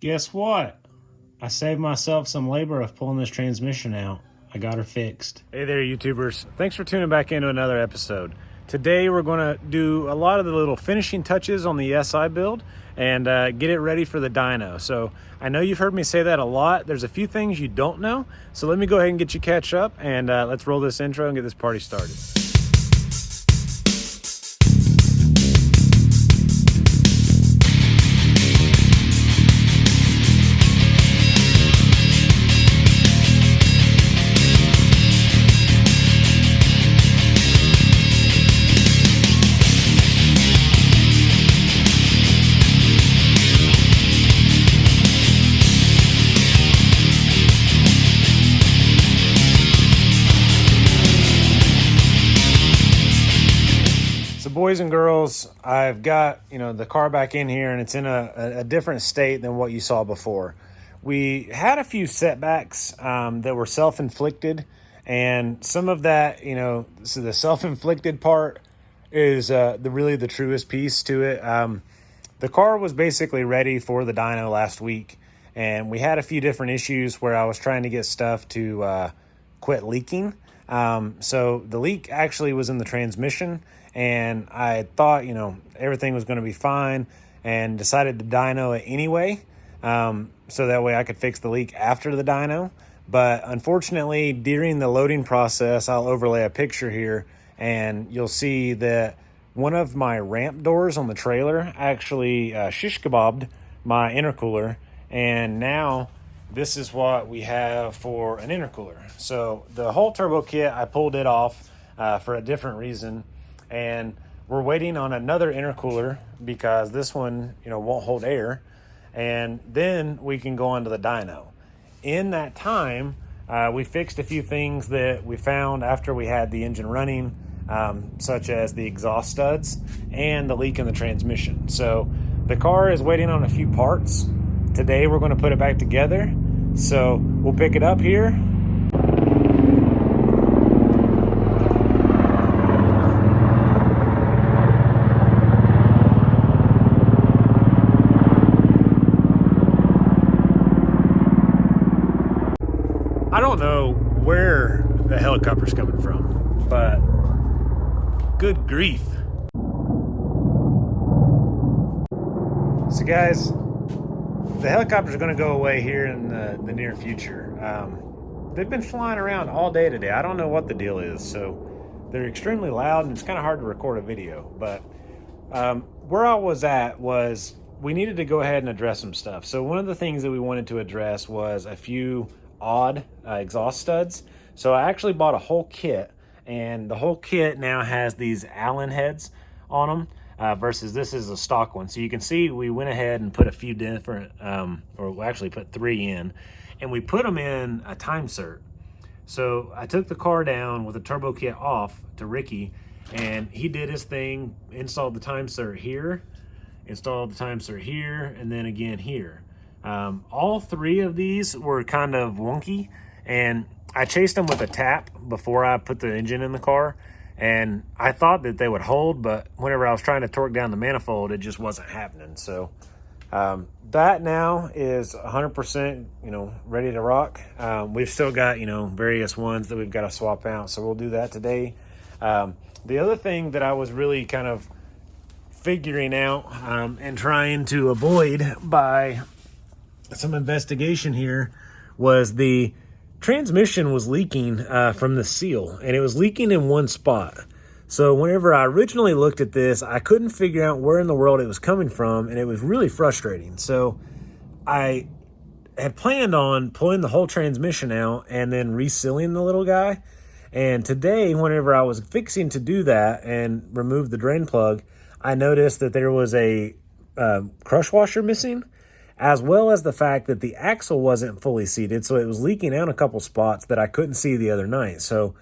Guess what? I saved myself some labor of pulling this transmission out. I got her fixed. Hey there, YouTubers. Thanks for tuning back into another episode. Today we're going to do a lot of the little finishing touches on the SI build and get it ready for the dyno. So I know you've heard me say that a lot. There's a few things you don't know. So let me go ahead and get you catch up, and let's roll this intro and get this party started. Boys and girls, I've got the car back in here, and it's in a different state than what you saw before. We had a few setbacks that were self-inflicted, and some of that, so the self-inflicted part is really the truest piece to it. The car was basically ready for the dyno last week, and we had a few different issues where I was trying to get stuff to quit leaking. So the leak actually was in the transmission, and I thought, everything was going to be fine, and decided to dyno it anyway, so that way I could fix the leak after the dyno. But unfortunately, during the loading process, I'll overlay a picture here, and you'll see that one of my ramp doors on the trailer actually shish kebabbed my intercooler, and now this is what we have for an intercooler. So the whole turbo kit, I pulled it off for a different reason, and we're waiting on another intercooler because this one, won't hold air, and then we can go on to the dyno. In that time, we fixed a few things that we found after we had the engine running, such as the exhaust studs and the leak in the transmission. So the car is waiting on a few parts. Today we're going to put it back together, so we'll pick it up here. I don't know where the helicopter's coming from, but good grief. So guys, the helicopter's going to go away here in the near future. They've been flying around all day today. I don't know what the deal is. So they're extremely loud, and it's kind of hard to record a video. But where I was at was we needed to go ahead and address some stuff. So one of the things that we wanted to address was a few odd exhaust studs. So I actually bought a whole kit, and the whole kit now has these Allen heads on them. Versus this is a stock one. So you can see we went ahead and put a few different, or we actually put 3 in, and we put them in a time cert. So I took the car down with the turbo kit off to Ricky, and he did his thing, installed the time cert here, installed the time cert here, and then again here. All 3 of these were kind of wonky, and I chased them with a tap before I put the engine in the car. And I thought that they would hold, but whenever I was trying to torque down the manifold, it just wasn't happening. So that now is 100%, ready to rock. We've still got, various ones that we've got to swap out. So we'll do that today. The other thing that I was really kind of figuring out and trying to avoid by some investigation here was the transmission was leaking from the seal, and it was leaking in one spot. So whenever I originally looked at this, I couldn't figure out where in the world it was coming from, and it was really frustrating. So I had planned on pulling the whole transmission out and then resealing the little guy. And today, whenever I was fixing to do that and remove the drain plug, I noticed that there was a crush washer missing, as well as the fact that the axle wasn't fully seated, so it was leaking out a couple spots that I couldn't see the other night. So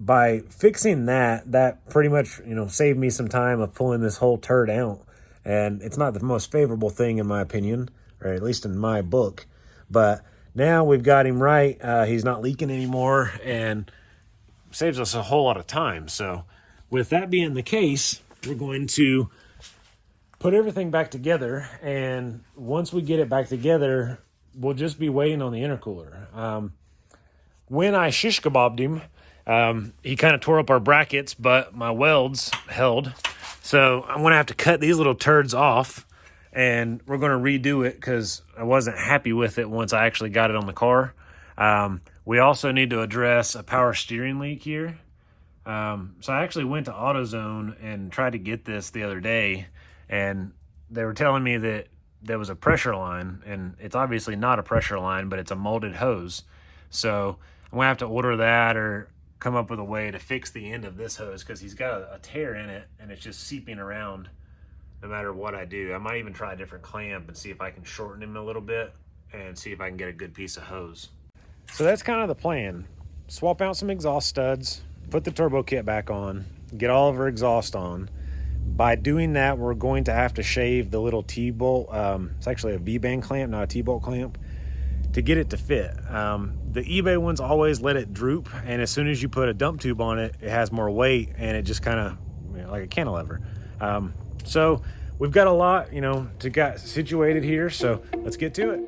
by fixing that pretty much saved me some time of pulling this whole turd out. And it's not the most favorable thing in my opinion, or at least in my book. But now we've got him right. He's not leaking anymore, and saves us a whole lot of time. So with that being the case, we're going to put everything back together. And once we get it back together, we'll just be waiting on the intercooler. When I shish kebabbed him, he kind of tore up our brackets, but my welds held. So I'm going to have to cut these little turds off, and we're going to redo it because I wasn't happy with it once I actually got it on the car. We also need to address a power steering leak here. So I actually went to AutoZone and tried to get this the other day, and they were telling me that there was a pressure line, and it's obviously not a pressure line, but it's a molded hose. So I'm going to have to order that or come up with a way to fix the end of this hose because he's got a tear in it and it's just seeping around no matter what I do. I might even try a different clamp and see if I can shorten him a little bit and see if I can get a good piece of hose. So that's kind of the plan. Swap out some exhaust studs, put the turbo kit back on, get all of our exhaust on. By doing that, we're going to have to shave the little T-bolt. It's actually a V-band clamp, not a T-bolt clamp, to get it to fit. The eBay ones always let it droop, and as soon as you put a dump tube on it, it has more weight, and it just kind of, like a cantilever. So we've got a lot, to get situated here, so let's get to it.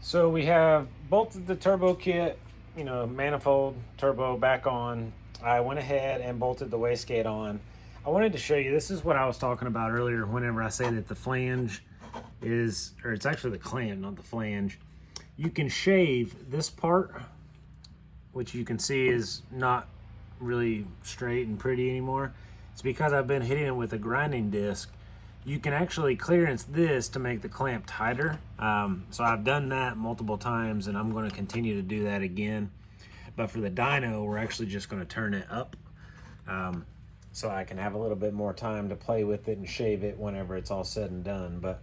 So we have bolted the turbo kit, manifold, turbo back on. I went ahead and bolted the wastegate on. I wanted to show you, this is what I was talking about earlier whenever I say that the flange is, or it's actually the clamp, not the flange. You can shave this part, which you can see is not really straight and pretty anymore. It's because I've been hitting it with a grinding disc. You can actually clearance this to make the clamp tighter. So I've done that multiple times, and I'm going to continue to do that again. But for the dyno, we're actually just going to turn it up so I can have a little bit more time to play with it and shave it whenever it's all said and done. But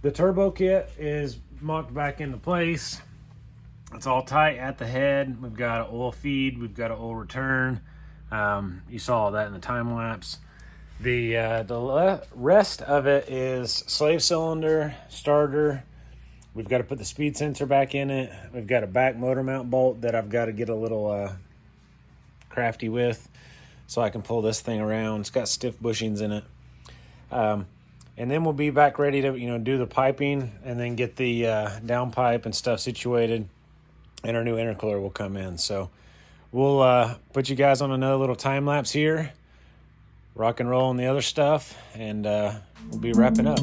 the turbo kit is mocked back into place. It's all tight at the head. We've got an oil feed, we've got an oil return. You saw all that in the time lapse. The rest of it is slave cylinder, starter. We've got to put the speed sensor back in it. We've got a back motor mount bolt that I've got to get a little crafty with so I can pull this thing around. It's got stiff bushings in it. And then we'll be back ready to do the piping and then get the downpipe and stuff situated, and our new intercooler will come in. So we'll put you guys on another little time lapse here, rock and roll on the other stuff, and we'll be wrapping up.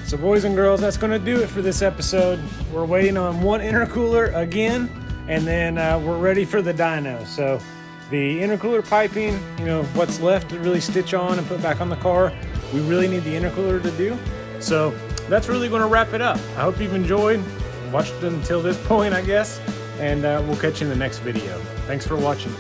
So boys and girls, that's going to do it for this episode. We're waiting on one intercooler again, and then we're ready for the dyno. So the intercooler piping, what's left to really stitch on and put back on the car, we really need the intercooler to do. So that's really going to wrap it up. I hope you've enjoyed, watched until this point, I guess, and we'll catch you in the next video. Thanks for watching.